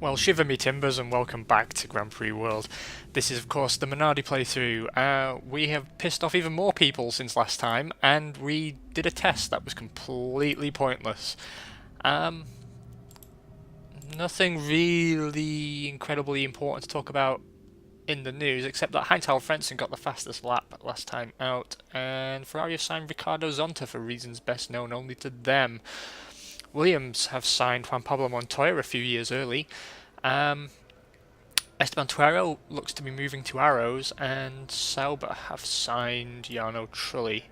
Well, shiver me timbers and welcome back to Grand Prix World. This is, of course, the Minardi playthrough. We have pissed off even more people since last time, and we did a test that was completely pointless. Um, Nothing really incredibly important to talk about in the news, except that Heintal Frentzen got the fastest lap last time out, and Ferrari have signed Ricardo Zonta for reasons best known only to them. Williams have signed Juan Pablo Montoya a few years early. Um, Esteban Tuero looks to be moving to Arrows, and Sauber have signed Jarno Trulli.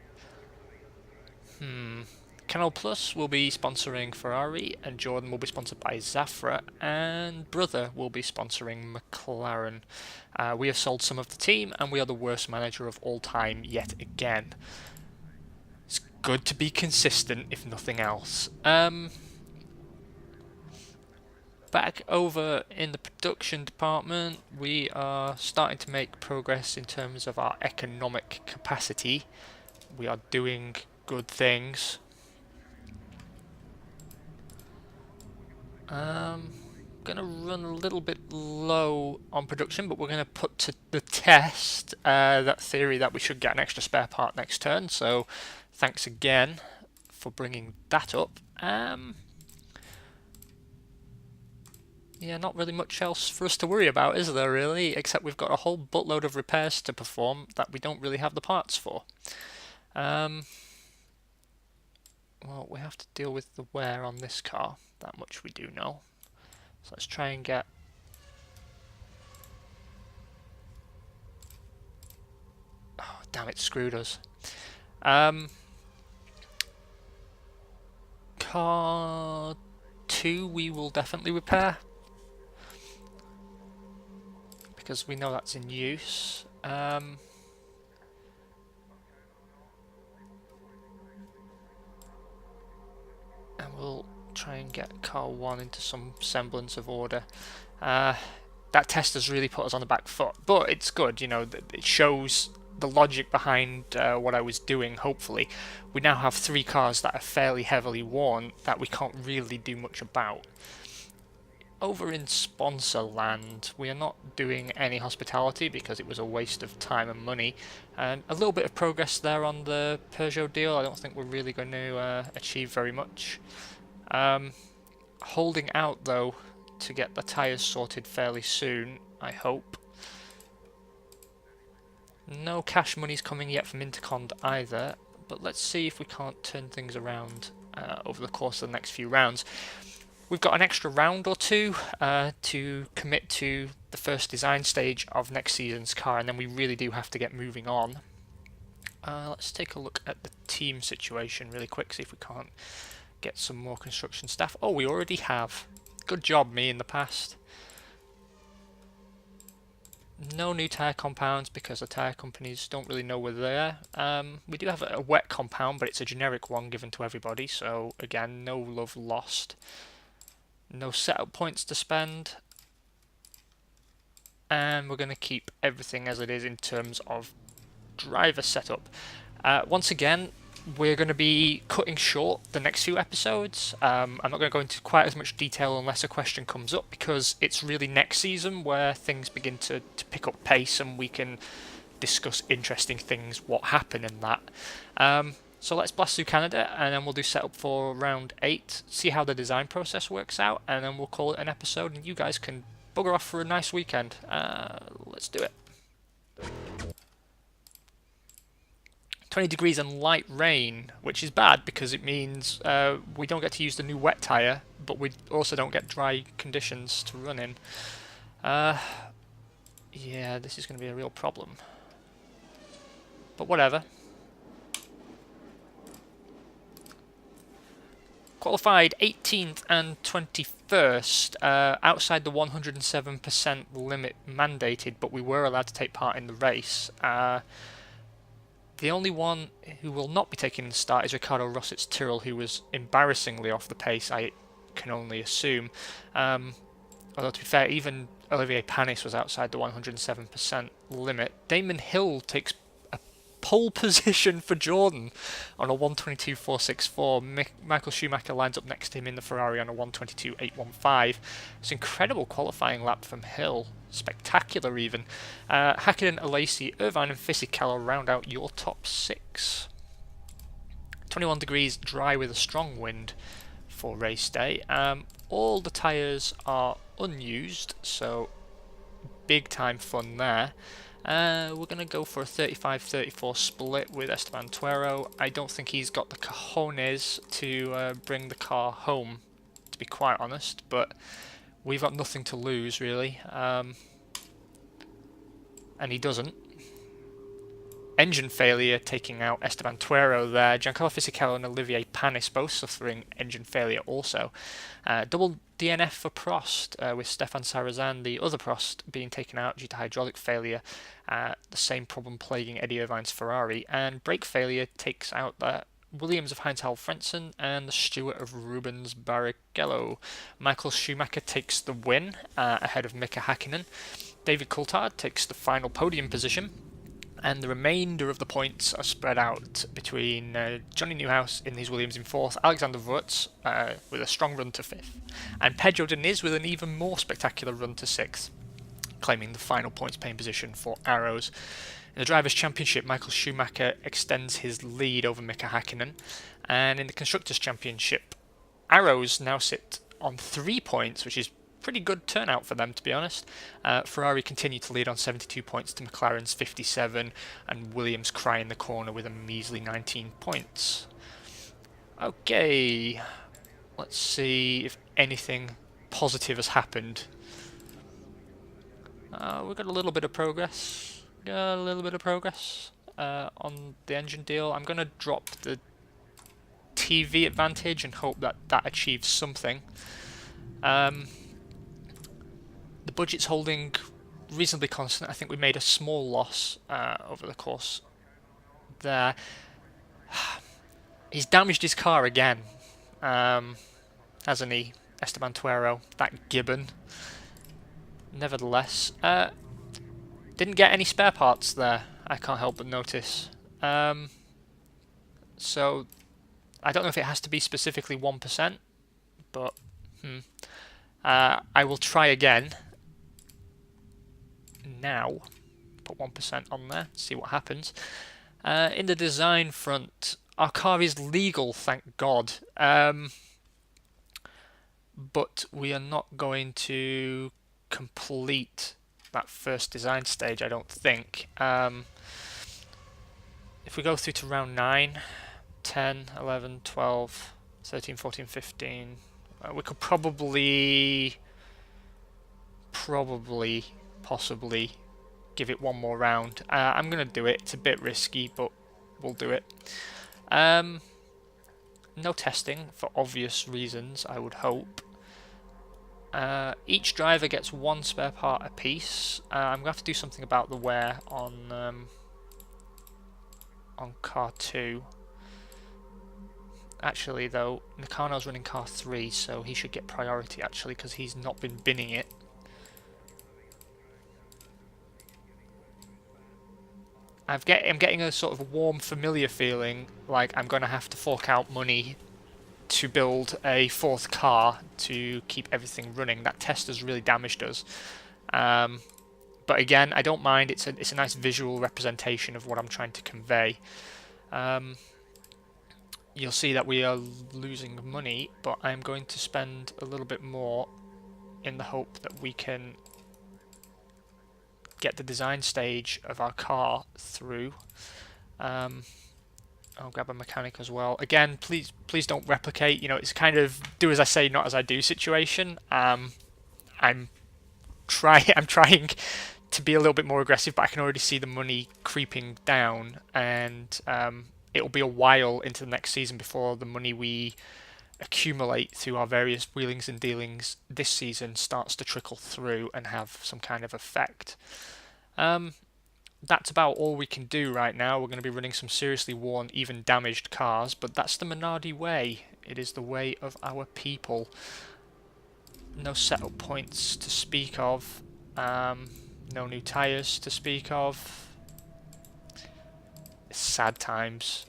Canal Plus will be sponsoring Ferrari, and Jordan will be sponsored by Zafra, and Brother will be sponsoring McLaren. We have sold some of the team, and we are the worst manager of all time yet again. It's good to be consistent, if nothing else. Back over in the production department, we are starting to make progress in terms of our economic capacity. We are doing good things. Gonna run a little bit low on production, but we're gonna put to the test that theory that we should get an extra spare part next turn. So, thanks again for bringing that up. Yeah, not really much else for us to worry about, is there really? Except we've got a whole buttload of repairs to perform that we don't really have the parts for. Well, we have to deal with the wear on this car. That much we do know. So let's try and get... Oh, damn it, screwed us. Car 2 we will definitely repair, because we know that's in use. And we'll try and get car 1 into some semblance of order. That test has really put us on the back foot, but it's good, you know, it shows the logic behind what I was doing, hopefully. We now have 3 cars that are fairly heavily worn that we can't really do much about. Over in sponsor land, we are not doing any hospitality because it was a waste of time and money. And a little bit of progress there on the Peugeot deal. I don't think we're really going to achieve very much. Holding out though to get the tyres sorted fairly soon, I hope. No cash money's coming yet from Intercond either, but let's see if we can't turn things around over the course of the next few rounds. We've got an extra round or two to commit to the first design stage of next season's car, and then we really do have to get moving on. Let's take a look at the team situation really quick, see if we can't get some more construction staff. Oh, we already have. Good job, me, in the past. No new tyre compounds because the tyre companies don't really know we're there. We do have a wet compound, but it's a generic one given to everybody, so again, no love lost. No setup points to spend, and we're going to keep everything as it is in terms of driver setup. Once again, we're going to be cutting short the next few episodes. I'm not going to go into quite as much detail unless a question comes up, because it's really next season where things begin to pick up pace and we can discuss interesting things, what happened in that. So let's blast through Canada, and then we'll do setup for round 8, see how the design process works out, and then we'll call it an episode, and you guys can bugger off for a nice weekend. Let's do it. 20 degrees and light rain, which is bad because it means we don't get to use the new wet tyre, but we also don't get dry conditions to run in. Yeah, this is going to be a real problem. But whatever. Qualified 18th and 21st, outside the 107% limit mandated, but we were allowed to take part in the race. The only one who will not be taking the start is Ricardo Rossit's Tyrrell, who was embarrassingly off the pace, I can only assume. Although to be fair, even Olivier Panis was outside the 107% limit. Damon Hill takes a pole position for Jordan on a 1:22.464. Michael Schumacher lines up next to him in the Ferrari on a 1:22.815. It's an incredible qualifying lap from Hill. Spectacular even. Hakkinen, Alesi, Irvine and Fisichella round out your top 6. 21 degrees, dry with a strong wind for race day. All the tyres are unused, so big time fun there. We're going to go for a 35-34 split with Esteban Tuero. I don't think he's got the cojones to bring the car home, to be quite honest, but we've got nothing to lose really, and he doesn't. Engine failure taking out Esteban Tuero there. Giancarlo Fisichella and Olivier Panis both suffering engine failure also. Double DNF for Prost, with Stefan Sarrazin, the other Prost, being taken out due to hydraulic failure. The same problem plaguing Eddie Irvine's Ferrari. And brake failure takes out the Williams of Heinz-Harald Frentzen and the Stewart of Rubens Barrichello. Michael Schumacher takes the win ahead of Mika Hakkinen. David Coulthard takes the final podium position. And the remainder of the points are spread out between Johnny Newhouse in his Williams in 4th, Alexander Wurz with a strong run to 5th, and Pedro Diniz with an even more spectacular run to 6th, claiming the final points paying position for Arrows. In the Drivers' Championship, Michael Schumacher extends his lead over Mika Hakkinen, and in the Constructors' Championship, Arrows now sit on 3 points, which is pretty good turnout for them, to be honest. Ferrari continue to lead on 72 points to McLaren's 57, and Williams cry in the corner with a measly 19 points. Okay, let's see if anything positive has happened. We've got a little bit of progress. On the engine deal. I'm going to drop the TV advantage and hope that that achieves something. The budget's holding reasonably constant. I think we made a small loss over the course there. He's damaged his car again, hasn't he, Esteban Tuero, that gibbon. Nevertheless, didn't get any spare parts there, I can't help but notice. So, I don't know if it has to be specifically 1%, but I will try again. Now, put 1% on there, see what happens. In the design front, our car is legal, thank God. But we are not going to complete that first design stage, I don't think. If we go through to round 9, 10, 11, 12, 13, 14, 15, we could possibly give it one more round. I'm going to do it. It's a bit risky, but we'll do it. No testing for obvious reasons, I would hope. Each driver gets 1 spare part apiece. I'm going to have to do something about the wear on car 2. Actually, though, Nakano's running car 3, so he should get priority, actually, because he's not been binning it. I'm getting a sort of warm, familiar feeling like I'm going to have to fork out money to build a 4th car to keep everything running. That test has really damaged us. But again, I don't mind. It's a nice visual representation of what I'm trying to convey. You'll see that we are losing money, but I'm going to spend a little bit more in the hope that we can get the design stage of our car through. I'll grab a mechanic as well. Again, please don't replicate. You know, it's kind of do as I say, not as I do situation. I'm trying to be a little bit more aggressive, but I can already see the money creeping down, and it'll be a while into the next season before the money we accumulate through our various wheelings and dealings this season starts to trickle through and have some kind of effect. That's about all we can do right now. We're going to be running some seriously worn, even damaged cars, but that's the Minardi way. It is the way of our people. No setup points to speak of. No new tyres to speak of. Sad times.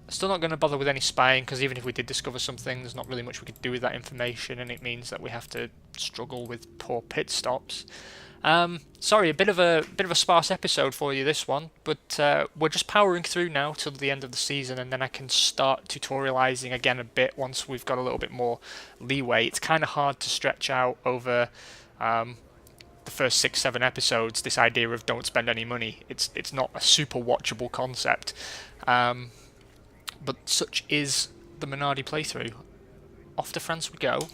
Still not going to bother with any spying, because even if we did discover something, there's not really much we could do with that information, and it means that we have to struggle with poor pit stops. Sorry, a bit of a sparse episode for you, this one, but we're just powering through now till the end of the season, and then I can start tutorializing again a bit once we've got a little bit more leeway. It's kind of hard to stretch out over the first 6-7 episodes. This idea of don't spend any money, it's not a super watchable concept, but such is the Minardi playthrough. Off to France we go.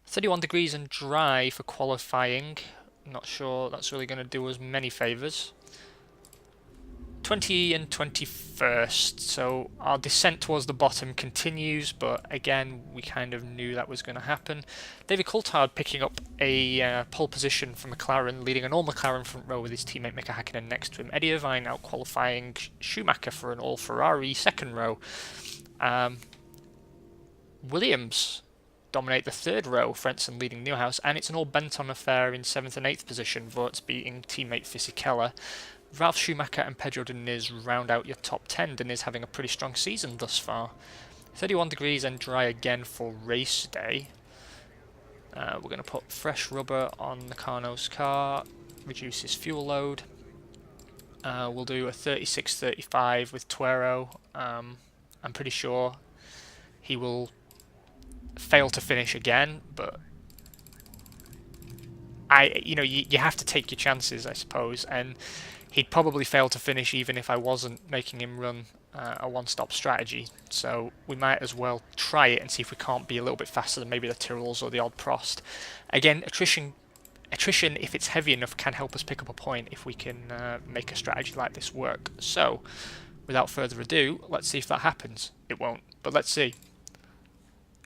31 degrees and dry for qualifying. Not sure that's really going to do us many favours. 20 and 21st, so our descent towards the bottom continues, but again, we kind of knew that was going to happen. David Coulthard picking up a pole position for McLaren, leading an all-McLaren front row with his teammate Mika Hakkinen next to him. Eddie Irvine out qualifying Schumacher for an all-Ferrari second row. Williams dominate the third row, Frentzen leading Newhouse, and it's an all-Benton affair in 7th and 8th position, Wurz beating teammate Fisichella. Ralf Schumacher and Pedro Diniz round out your top 10, Diniz having a pretty strong season thus far. 31 degrees and dry again for race day. We're going to put fresh rubber on Nakano's car, reduce his fuel load. We'll do a 36-35 with Tuero. I'm pretty sure he will fail to finish again, but you have to take your chances, I suppose, and he'd probably fail to finish even if I wasn't making him run a one-stop strategy, so we might as well try it and see if we can't be a little bit faster than maybe the Tyrrells or the odd Prost. Again, attrition, if it's heavy enough, can help us pick up a point if we can make a strategy like this work. So, without further ado, let's see if that happens. It won't, but let's see.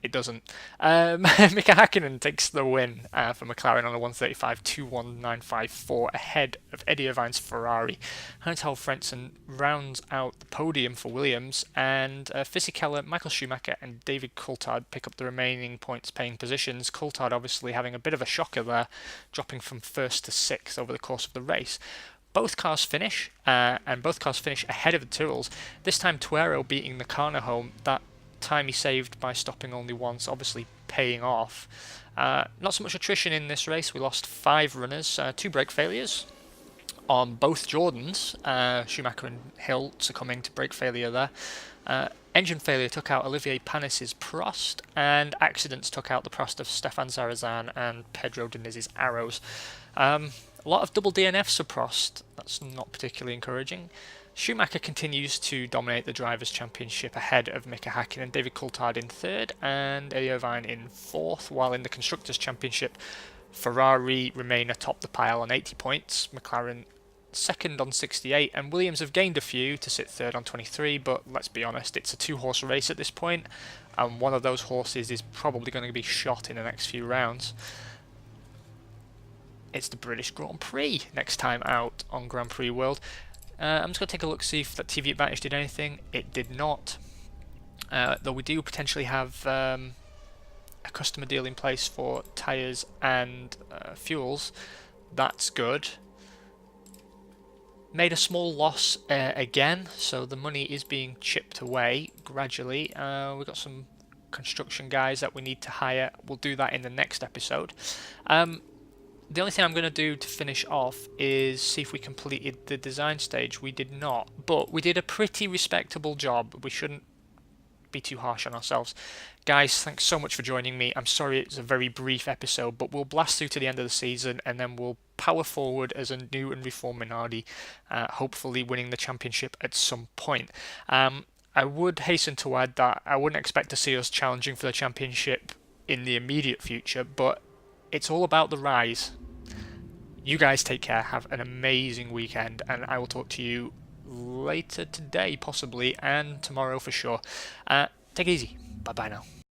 It doesn't. Mika Hakkinen takes the win for McLaren on a 135.21954 ahead of Eddie Irvine's Ferrari. Heinz-Harald Frentzen rounds out the podium for Williams, and Fisichella, Michael Schumacher and David Coulthard pick up the remaining points-paying positions. Coulthard obviously having a bit of a shocker there, dropping from 1st to 6th over the course of the race. Both cars finish, and both cars finish ahead of the Tyrrells. This time Tuero beating Nakano home. That time he saved by stopping only once, obviously paying off. Not so much attrition in this race. We lost 5 runners, 2 brake failures on both Jordans. Schumacher and Hill succumbing to brake failure there. Engine failure took out Olivier Panis's Prost, and accidents took out the Prost of Stefan Zarazan and Pedro Diniz's Arrows. A lot of double DNFs for Prost. That's not particularly encouraging. Schumacher continues to dominate the Drivers' Championship ahead of Mika Hakkinen, David Coulthard in 3rd and Eddie Irvine in 4th, while in the Constructors' Championship, Ferrari remain atop the pile on 80 points, McLaren 2nd on 68, and Williams have gained a few to sit 3rd on 23, but let's be honest, it's a 2-horse race at this point, and one of those horses is probably going to be shot in the next few rounds. It's the British Grand Prix next time out on Grand Prix World. I'm just going to take a look, see if that TV Advantage did anything. It did not. Though we do potentially have a customer deal in place for tyres and fuels. That's good. Made a small loss again, so the money is being chipped away gradually. We've got some construction guys that we need to hire. We'll do that in the next episode. The only thing I'm going to do to finish off is see if we completed the design stage. We did not, but we did a pretty respectable job. We shouldn't be too harsh on ourselves. Guys, thanks so much for joining me. I'm sorry it's a very brief episode, but we'll blast through to the end of the season and then we'll power forward as a new and reformed Minardi, hopefully winning the championship at some point. I would hasten to add that I wouldn't expect to see us challenging for the championship in the immediate future, but it's all about the rise. You guys take care, have an amazing weekend, and I will talk to you later today, possibly, and tomorrow for sure. Take it easy. Bye-bye now.